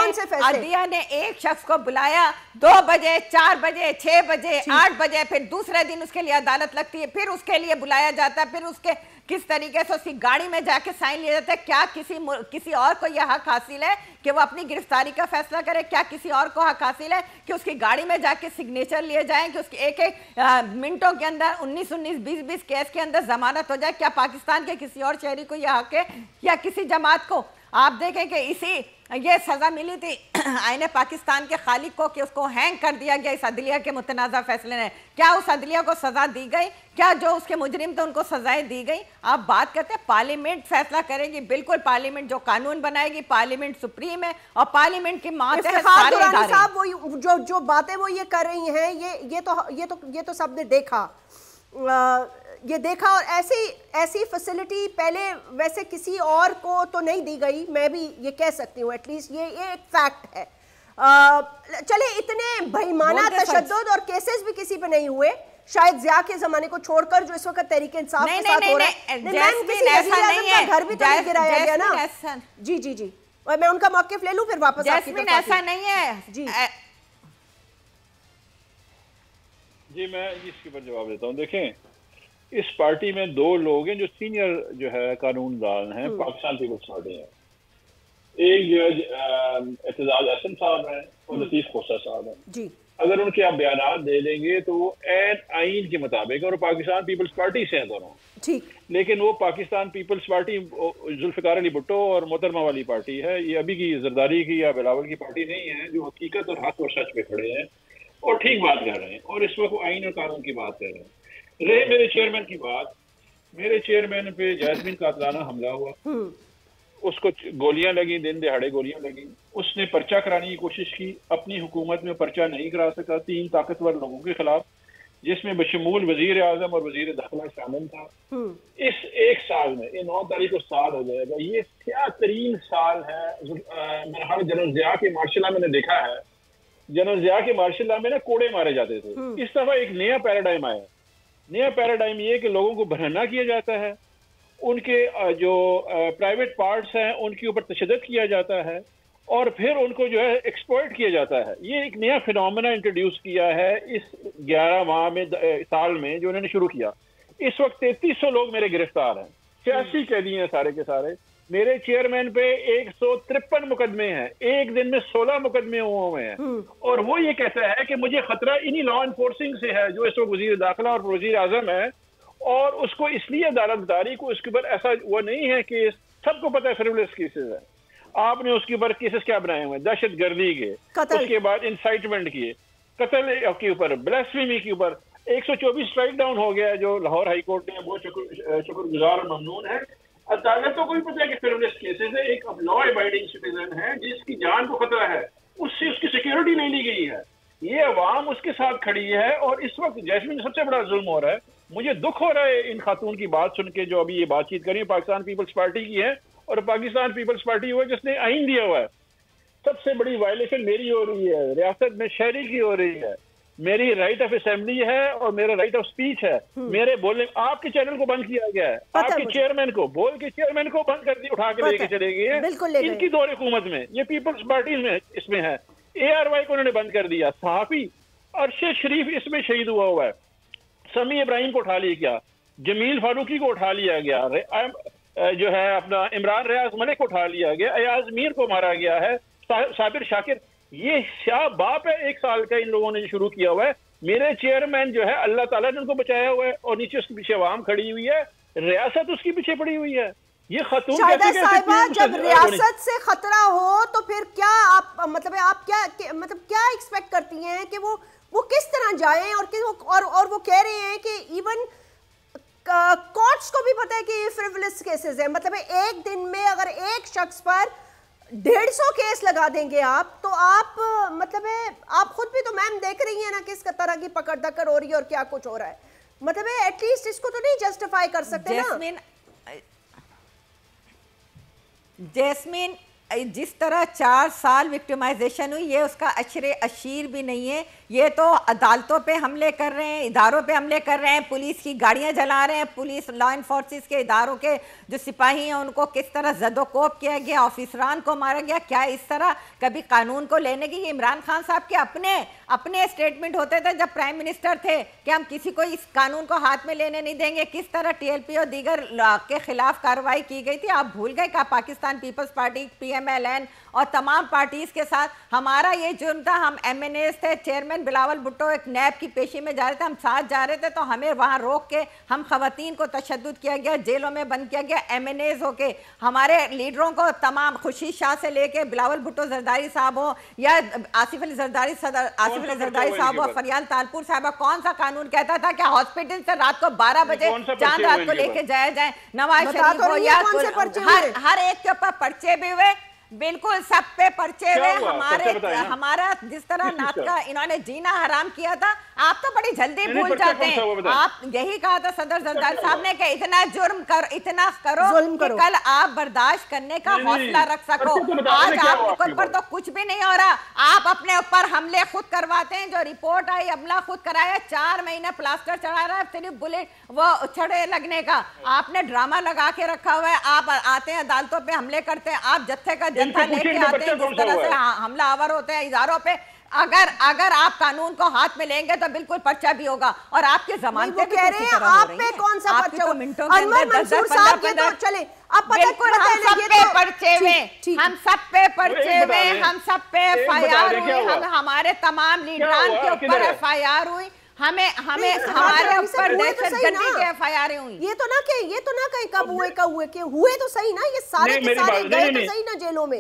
अदलिया ने एक शख्स को बुलाया 2 बजे, 4 बजे, 6 बजे, 8 बजे, फिर दूसरे दिन उसके लिए अदालत लगती है, फिर उसके लिए बुलाया जाता है, फिर उसके किस तरीके से उसकी गाड़ी में जाके साइन लिया जाता है। क्या किसी और को यह हक हासिल है कि वो अपनी गिरफ्तारी का फैसला करे? क्या किसी और को हक हासिल है कि उसकी गाड़ी में जाके सिग्नेचर लिए जाएं, कि उसके एक मिनटों के अंदर 19-19, 20-20 केस के अंदर जमानत हो जाए? क्या पाकिस्तान के किसी और शहरी को यह हक है या किसी जमात को? आप देखें कि ये सजा मिली थी आईने पाकिस्तान के खालिक को कि उसको हैंग कर दिया गया इस अदलिया के मुतनाज़ा फैसले ने। क्या उस अदलिया को सजा दी गई? क्या जो उसके मुजरिम थे उनको सजाएं दी गई? आप बात करते हैं पार्लियामेंट फैसला करेगी, बिल्कुल पार्लियामेंट जो कानून बनाएगी, पार्लियामेंट सुप्रीम है और पार्लियामेंट की मातहत सारे इदारे। साहब वो जो बातें वो ये कर रही हैं, ये तो सबने देखा, ये देखा, और ऐसी फैसिलिटी पहले वैसे किसी और को तो नहीं दी गई, मैं भी ये कह सकती हूँ, एटलीस्ट ये एक फैक्ट है। चले इतने बेईमाना तशद्दुद और केसेस भी किसी पे नहीं हुए, शायद जिया के जमाने को छोड़कर, जो इस वक्त तहरीक इंसाफ के साथ हो रहा है। घर भी तो नहीं गिराया गया ना। जी जी जी, और मैं उनका मौक़िफ़ ले लूं फिर वापस आपकी तरफ। ऐसा नहीं है जी। जी मैं इसके ऊपर जवाब देता हूँ। देखें, इस पार्टी में 2 लोग हैं जो सीनियर जो है कानूनदान हैं, पाकिस्तान पीपल्स पार्टी है। एक जज एतजाज अहसन साहब हैं और लतीफ खोसा साहब हैं जी। अगर उनके आप बयान दे देंगे तो वो आइन के मुताबिक, और पाकिस्तान पीपल्स पार्टी से हैं दोनों, ठीक, लेकिन वो पाकिस्तान पीपल्स पार्टी जुल्फिकार अली भुट्टो और मोहतरमा वाली पार्टी है। ये अभी की जरदारी की या बिलावल की पार्टी नहीं है, जो हकीकत और हक और सच पे खड़े हैं और ठीक बात कर रहे हैं, और इस वक्त वो आइन और कानून की बात कर रहे हैं। रहे मेरे चेयरमैन की बात, मेरे चेयरमैन पे जैस्मिन कातलाना हमला हुआ, उसको गोलियां लगी, दिन दिहाड़े गोलियां लगी, उसने पर्चा कराने की कोशिश की, अपनी हुकूमत में पर्चा नहीं करा सका 3 ताकतवर लोगों के खिलाफ, जिसमें बशमूल वजीर आजम और वजीर दाखिला शामिल था। इस 1 साल में, ये 9 तारीख को साल हो जाएगा, ये क्या तरीन साल है। मेरा जनरल जिया के मार्शल लॉ मैंने देखा है, जनरल जिया के मार्शल लॉ में ना कोड़े मारे जाते थे, इस दफा एक नया पैराडाइम आया। नया पैराडाइम ये कि लोगों को बहाना किया जाता है, उनके जो प्राइवेट पार्ट्स हैं उनके ऊपर तशद्दुद किया जाता है, और फिर उनको जो है एक्सप्लॉइट किया जाता है। ये एक नया फिनोमेना इंट्रोड्यूस किया है इस 11 माह में, साल में, जो उन्होंने शुरू किया। इस वक्त 3300 लोग मेरे गिरफ्तार हैं, 86 कैदी हैं सारे के सारे। मेरे चेयरमैन पे 153 मुकदमे हैं, एक दिन में 16 मुकदमे हुए हैं, और वो ये कहता है कि मुझे खतरा इन्हीं लॉ इन्फोर्सिंग से है जो इस वक्त वजीर दाखिला और वजीर आजम है, और उसको इसलिए अदालत दारी को इसके ऊपर ऐसा वो नहीं है कि सबको पता है फ्रिवलेस केसेस है। आपने उसके ऊपर केसेस क्या बनाए हुए हैं? दहशत गर्दी के, उसके बाद इंसाइटमेंट किए, कत्ल के ऊपर, ब्लास्फेमी के ऊपर 124 स्ट्राइक डाउन हो गया, जो लाहौर हाई कोर्ट ने बहुत शुक्रगुजार और ममनून है। अदालतों को भी पता है कि फ्रिवलेस केसेस है, एक लॉ अबाइडिंग सिटीजन है जिसकी जान को खतरा है, उससे उसकी सिक्योरिटी नहीं ली गई है, ये अवाम उसके साथ खड़ी है। और इस वक्त जैस्मीन सबसे बड़ा जुल्म हो रहा है। मुझे दुख हो रहा है इन खातून की बात सुन के जो अभी ये बातचीत करी, पाकिस्तान पीपल्स पार्टी की है, और पाकिस्तान पीपल्स पार्टी हुआ जिसने आइन दिया हुआ है। सबसे बड़ी वायलेशन मेरी हो रही है, रियासत में शहरी की हो रही है, मेरी राइट ऑफ असेंबली है और मेरा राइट ऑफ स्पीच है। मेरे बोलने, आपके चैनल को बंद किया गया है, आपके चेयरमैन को बोल के चेयरमैन को बंद कर दिया, उठा के लेके चले गए हैं इनकी दौर हुकूमत में। ये पीपल्स पार्टी में इसमें है, ARY को उन्होंने बंद कर दिया। सहाफी अरशद शरीफ इसमें शहीद हुआ है, समी इब्राहिम को उठा लिया गया, जमील फारूकी को उठा लिया गया, जो है अपना इमरान रियाज मलिक को उठा लिया गया, अयाज मीर को मारा गया है, साबिर शाकिर। ये शाह बाप है 1 साल का इन लोगों ने शुरू किया हुआ है। मेरे चेयरमैन जो है अल्लाह ताला ने उनको बचाया हुआ है और नीचे उसके पीछे आवाम खड़ी हुई है, रियासत उसके पीछे पड़ी हुई है। ये खातून साहिबा, जब रियासत से खतरा हो तो फिर क्या आप क्या एक्सपेक्ट करती हैं कि वो किस तरह जाएं, और वो कह रहे हैं कि इवन कोर्ट्स को भी पता है कि ये फ्रिवलेस केसेस है। मतलब एक दिन में अगर एक शख्स पर 150 केस लगा देंगे आप, तो आप आप खुद भी तो मैम देख रही हैं ना किस तरह की पकड़ दकड़ हो रही है और क्या कुछ हो रहा है। मतलब एटलीस्ट इसको तो नहीं जस्टिफाई कर सकते ना। जैस्मीन, जिस तरह 4 साल विक्टिमाइजेशन हुई, ये उसका अशरे अशीर भी नहीं है। ये तो अदालतों पे हमले कर रहे हैं, इदारों पे हमले कर रहे हैं, पुलिस की गाड़ियां जला रहे हैं, पुलिस लॉ इन्फोर्सेस के इदारों के जो सिपाही हैं उनको किस तरह जदोकोब किया गया, ऑफिसरान को मारा गया। क्या इस तरह कभी कानून को लेने की? इमरान खान साहब के अपने स्टेटमेंट होते थे जब प्राइम मिनिस्टर थे कि हम किसी को इस कानून को हाथ में लेने नहीं देंगे। किस तरह TLP और दीगर के खिलाफ कार्रवाई की गई थी, आप भूल गए? क्या पाकिस्तान पीपल्स पार्टी, PMLN और तमाम पार्टीज के साथ हमारा ये जुर्म था। हम MNAs थे, चेयरमैन बिलावल भुट्टो एक नैब की पेशी में जा रहे थे, हम साथ जा रहे थे, तो हमें वहां रोक के हम खवातीन को तशद्दुद किया गया, जेलों में बंद किया गया। MNAs होके हमारे लीडरों को तमाम, खुर्शीद शाह से लेके बिलावल भुट्टो जरदारी साहब हो या आसिफ अली जरदारी साहब हो, फरियाल तालपुर साहब, कौन सा कानून कहता था कि हॉस्पिटल से रात को 12 बजे चांद रात को लेके जाया जाए? नवाज शरीफ हो या हर एक के ऊपर पर्चे भी हुए, बिल्कुल सब पे पर्चे हुए। हमारा जिस तरह नात का इन्होंने जीना हराम किया था, आप तो बड़ी जल्दी भूल जाते हैं। आप यही कहा था सदर जरदारी साहब ने कि इतना जुर्म इतना करो कि कल आप बर्दाश्त करने का हौसला रख सको। आज आपके ऊपर तो कुछ भी नहीं हो रहा, आप अपने ऊपर हमले खुद करवाते हैं। जो रिपोर्ट आई, हमला खुद कराया, 4 महीने प्लास्टर चढ़ा रहा है, सिर्फ बुलेट वो छड़े लगने का आपने ड्रामा लगा के रखा हुआ है। आप आते हैं अदालतों पे हमले करते हैं, आप जत्थे का जनता लेके आते हैं, जिस तरह से हमला आवर होते हैं इदारों पे। अगर आप कानून को हाथ में लेंगे तो बिल्कुल पर्चा भी होगा। और आपके जमानतें भी उसी तरह हो रही हैं। कौन सा पर्चा? तो मिनटों के अंदर 10-15 चले आप बिल्कुल हम सब पे पर्चे हुए, हम सब पे पर्चे हुए, हम सब पे FIR हुई, हमारे तमाम लीडरान के ऊपर FIR हुई, हमें हमारे ऊपर दहशतगर्दी के FIR हुई। ये तो ना कहीं कब हुए तो सही ना, ये सारे के सारे गए तो सही ना जेलों में।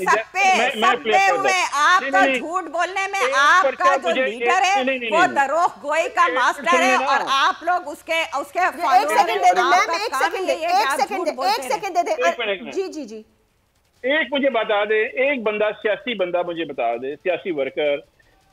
सब पे हुए। आप तो झूठ बोलने में, आपका जो लीडर है वो दरोख गोई का मास्टर है और आप लोग उसके एक सेकंड दे दे मैम, एक सेकंड दे दे। जी एक मुझे बता दे, एक बंदा, सियासी बंदा मुझे बता दे, सियासी वर्कर,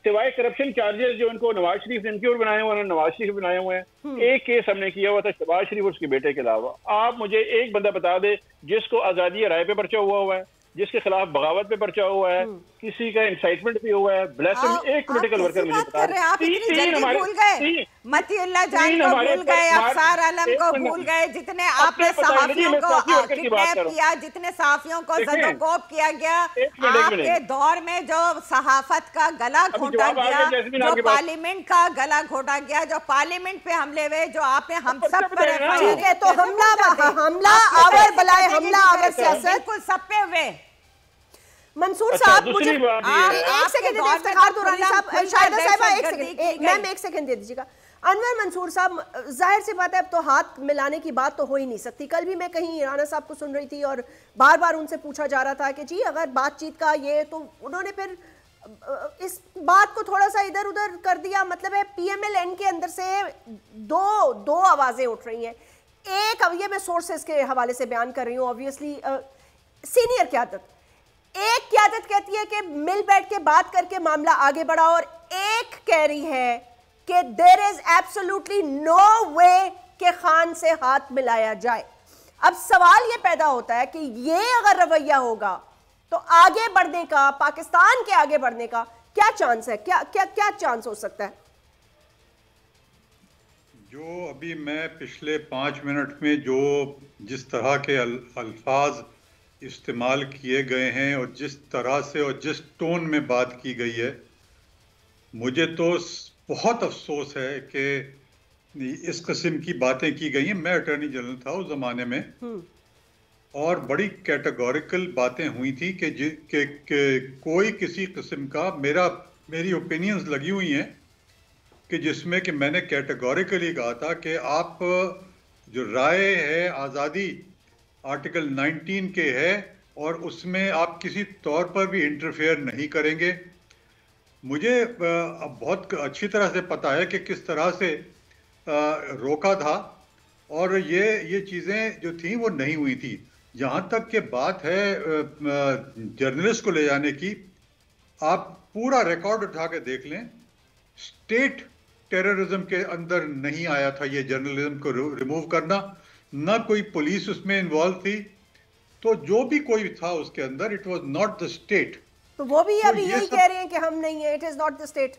सिवाय करप्शन चार्जेस जो इनको नवाज शरीफ ने इनके ऊपर बनाए हुए हैं, नवाज शरीफ बनाए हुए हैं, एक केस हमने किया हुआ था शहबाज शरीफ और उसके बेटे के अलावा। आप मुझे एक बंदा बता दे जिसको आजादी राय पे पर्चा हुआ है, जिसके खिलाफ बगावत पे पर्चा हुआ है, किसी का इंसाइटमेंट भी हुआ है, ब्लास्फेमी। एक पॉलिटिकल वर्कर मुझे बता रहे हैं, आप इतनी जल्दी भूल गए, मतीउल्लाह जान को भूल गए, अफसार आलम को भूल गए, जितने आपने सहाफियों को किडनैप किया, जितने सहाफियों को ज़दोकोब किया गया, आपके दौर में जो सहाफत का गला घोटा गया, जो पार्लियामेंट का गला घोटा गया, जो पार्लियामेंट पे हमले हुए, जो आपने हम सब पर ठीक है, तो हमला आवर बलाए हमला आवर सियासत बिल्कुल सब पे हुए। मंसूर साहब मुझे एक सेकंड दे, इफ्तिखार दुरानी साहब, शाहिदा साहिबा एक सेकंड, मैम एक सेकंड दे दीजिएगा। अनवर मंसूर साहब, जाहिर सी बात है अब तो हाथ मिलाने की बात तो हो ही नहीं सकती। कल भी मैं कहीं राणा साहब को सुन रही थी और बार बार उनसे पूछा जा रहा था कि जी अगर बातचीत का ये, तो उन्होंने फिर इस बात को थोड़ा सा इधर उधर कर दिया। मतलब है PMLN के अंदर से दो आवाजें उठ रही हैं। एक, अब ये मैं सोर्सेस के हवाले से बयान कर रही हूँ, ऑब्वियसली सीनियर क़यादत, एक क़यादत कहती है कि मिल बैठ के बात करके मामला आगे बढ़ा, और एक कह रही है कि देयर इज एब्सोल्युटली नो वे के खान से हाथ मिलाया जाए। अब सवाल ये पैदा होता है कि ये अगर रवैया होगा तो आगे बढ़ने का, पाकिस्तान के आगे बढ़ने का क्या चांस है, क्या चांस हो सकता है? जो अभी मैं पिछले 5 मिनट में जो जिस तरह के अल्फाज इस्तेमाल किए गए हैं और जिस तरह से और जिस टोन में बात की गई है, मुझे तो बहुत अफसोस है कि इस किस्म की बातें की गई हैं। मैं अटॉर्नी जनरल था उस जमाने में, और बड़ी कैटेगोरिकल बातें हुई थी कि कोई किसी किस्म का, मेरी ओपिनियंस लगी हुई हैं कि जिसमें कि मैंने कैटेगोरिकली कहा था कि आप जो राय है आज़ादी आर्टिकल 19 के है और उसमें आप किसी तौर पर भी इंटरफेयर नहीं करेंगे। मुझे अब बहुत अच्छी तरह से पता है कि किस तरह से रोका था, और ये चीज़ें जो थी वो नहीं हुई थी। जहाँ तक कि बात है जर्नलिस्ट को ले जाने की, आप पूरा रिकॉर्ड उठा के देख लें, स्टेट टेररिज्म के अंदर नहीं आया था ये जर्नलिज्म को रिमूव करना, ना कोई पुलिस उसमें इन्वॉल्व थी, तो जो भी कोई था उसके अंदर, it was not the state. तो वो भी अभी यही कह रहे हैं कि हम नहीं है, it is not the state.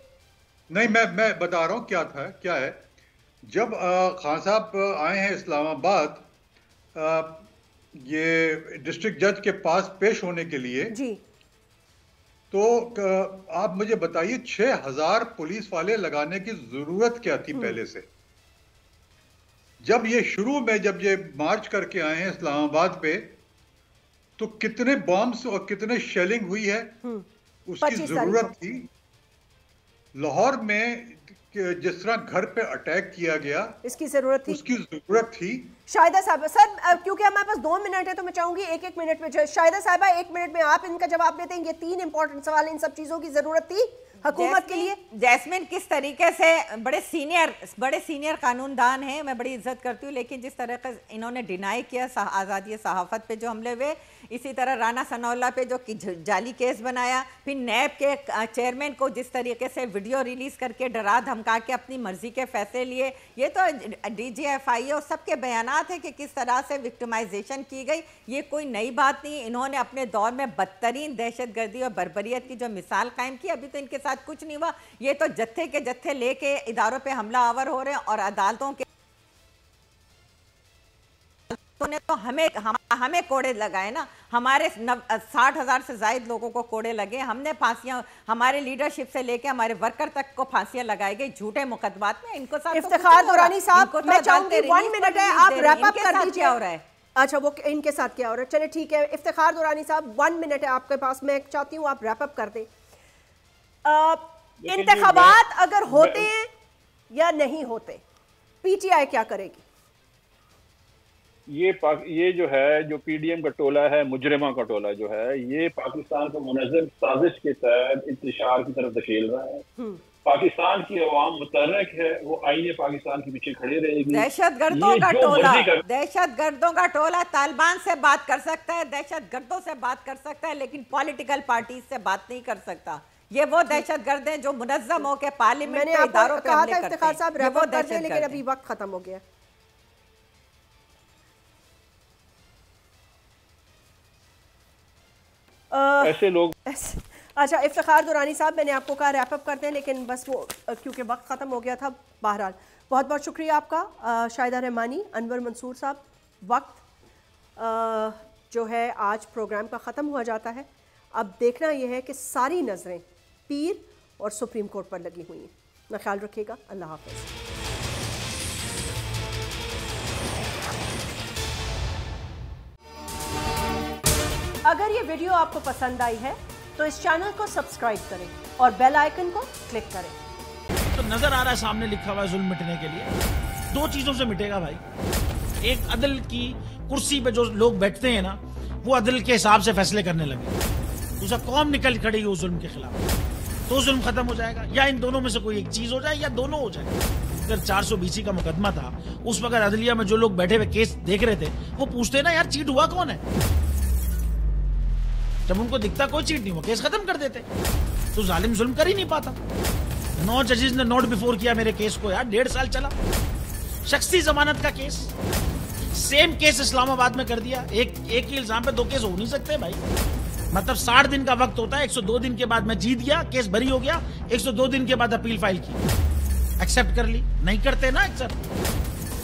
नहीं, मैं बता रहा हूँ क्या है। जब खान साहब आए हैं इस्लामाबाद ये डिस्ट्रिक्ट जज के पास पेश होने के लिए जी, तो आप मुझे बताइए 6000 पुलिस वाले लगाने की जरूरत क्या थी पहले से? जब ये शुरू में जब ये मार्च करके आए हैं इस्लामाबाद पे, तो कितने बॉम्ब्स और कितने शेलिंग हुई है, उसकी जरूरत थी। लाहौर में जिस तरह घर पे अटैक किया गया, इसकी जरूरत थी, उसकी जरूरत थी। शाहिदा साहब, सर क्योंकि हमारे पास 2 मिनट है तो मैं चाहूंगी एक मिनट में, शाहिदा साहबा 1 मिनट में आप इनका जवाब देते हैं। ये 3 इंपॉर्टेंट सवाल, इन सब चीजों की जरूरत थी हुकूमत के लिए? जैस्मिन किस तरीके से बड़े सीनियर कानूनदान हैं, मैं बड़ी इज्जत करती हूँ, लेकिन जिस तरह का इन्होंने डिनाई किया आज़ादी सहाफ़त पे जो हमले हुए, इसी तरह राना सनाउल्लाह पे जो जाली केस बनाया, फिर नैब के चेयरमैन को जिस तरीके से वीडियो रिलीज़ करके डरा धमका के अपनी मर्जी के फैसले लिए, ये तो DGFI और सबके बयानात हैं कि किस तरह से विक्टिमाइजेशन की गई। ये कोई नई बात नहीं। इन्होंने अपने दौर में बदतरीन दहशतगर्दी और बर्बरियत की जो मिसाल कायम की, अभी तो इनके साथ कुछ नहीं हुआ। ये तो जत्थे के जत्थे लेके इदारों पे हमला आवर हो रहे हैं, और अदालतों के ने तो हमें कोड़े लगाए ना, हमारे 60,000 से ज्यादा लोगों को कोड़े लगे, हमने फांसियां, हमारे लीडरशिप से लेके हमारे वर्कर तक को फांसियां लगाई गई झूठे मुकदमात में। इनको साथ इफ्तिखार दुरानी साहब, मैं चाहूंगी 1 मिनट है, आप रैप अप कर दीजिए। हो रहा है, अच्छा वो इनके साथ क्या हो रहा है, चलिए ठीक है। इफ्तिखार दुरानी साहब 1 मिनट है आपके पास, मैं चाहती हूँ आप रैप अप कर दें। इंतखाबात अगर होते हैं या नहीं होते, PTI क्या करेगी? ये जो है, जो PDM का टोला है, मुजरिमा का टोला जो है, ये पाकिस्तान को मुनज़्ज़म साजिश के तहत इंतशार की तरफ धकेल रहा है। पाकिस्तान की अवाम मुतहर्रिक है, वो आईने पाकिस्तान के पीछे खड़े रहेगी। दहशतगर्दों का टोला तालिबान से बात कर सकता है, दहशतगर्दों से बात कर सकता है, लेकिन पॉलिटिकल पार्टी से बात नहीं कर सकता। ये वो दहशतगर्द हैं जो मुनज़्ज़म होकर पार्लियामेंट के इदारों पे हमले करते हैं। वो दहशतगर्द, लेकिन अभी वक्त खत्म हो गया। ऐसे लोग अच्छा इफ्तिखार दुरानी साहब, मैंने आपको कहा रैप अप करते हैं, लेकिन बस वो क्योंकि वक्त ख़त्म हो गया था। बहरहाल बहुत बहुत शुक्रिया आपका शाहिदा रहमानी, अनवर मंसूर साहब। वक्त जो है आज प्रोग्राम का ख़त्म हुआ जाता है। अब देखना यह है कि सारी नज़रें पीर और सुप्रीम कोर्ट पर लगी हुई हैं। अपना ख्याल रखिएगा। अल्लाह हाफ़िज़। अगर ये वीडियो आपको पसंद आई है तो इस चैनल को सब्सक्राइब करें और बेल आइकन को क्लिक करें। तो नजर आ रहा है सामने लिखा हुआ है जुल्म मिटने के लिए। दो चीजों से मिटेगा भाई, एक अदल की कुर्सी पे जो लोग बैठते हैं ना, वो अदल के हिसाब से फैसले करने लगे। दूसरा, कौम निकल खड़ी हो जुल्म के खिलाफ, तो जुल्म खत्म हो जाएगा। या इन दोनों में से कोई एक चीज हो जाए या दोनों हो जाए। अगर 420 का मुकदमा था, उस वक्त अदलिया में जो लोग बैठे हुए केस देख रहे थे, वो पूछते ना यार चीट हुआ कौन है। जब उनको दिखता कोई चीट नहीं हुआ, केस खत्म कर देते। तो जालिम जुल्म कर ही नहीं पाता। 9 जजेस ने नोट बिफोर किया मेरे केस को यार, 1.5 साल चला। शख्सी जमानत का केस, सेम केस इस्लामाबाद में कर दिया। एक ही इल्जाम पे 2 केस हो नहीं सकते भाई। मतलब 60 दिन का वक्त होता है, 102 दिन के बाद मैं जीत गया, केस बरी हो गया, 102 दिन के बाद अपील फाइल की, एक्सेप्ट कर ली। नहीं करते ना एक्सेप्ट,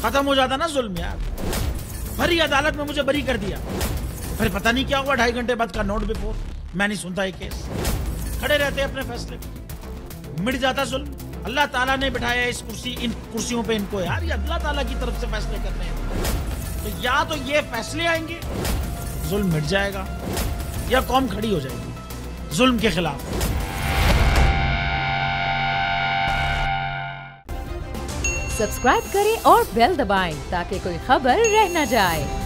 खत्म हो जाता ना जुल्म यार। भरी अदालत में मुझे बरी कर दिया, फिर पता नहीं क्या हुआ, 2.5 घंटे बाद का नोट बिफोर, मैं नहीं सुनता ये केस। खड़े रहते अपने फैसले पे, मिट जाता जुल्म। अल्लाह ताला ने बिठाया इस कुर्सी, इन कुर्सियों पे इनको यार, ये अल्लाह ताला की तरफ से फैसले करने हैं। तो या तो ये फैसले आएंगे, जुल्म मिट जाएगा, या कौम खड़ी हो जाएगी जुल्म के खिलाफ। सब्सक्राइब करें और बेल दबाएं ताकि कोई खबर रह न जाए।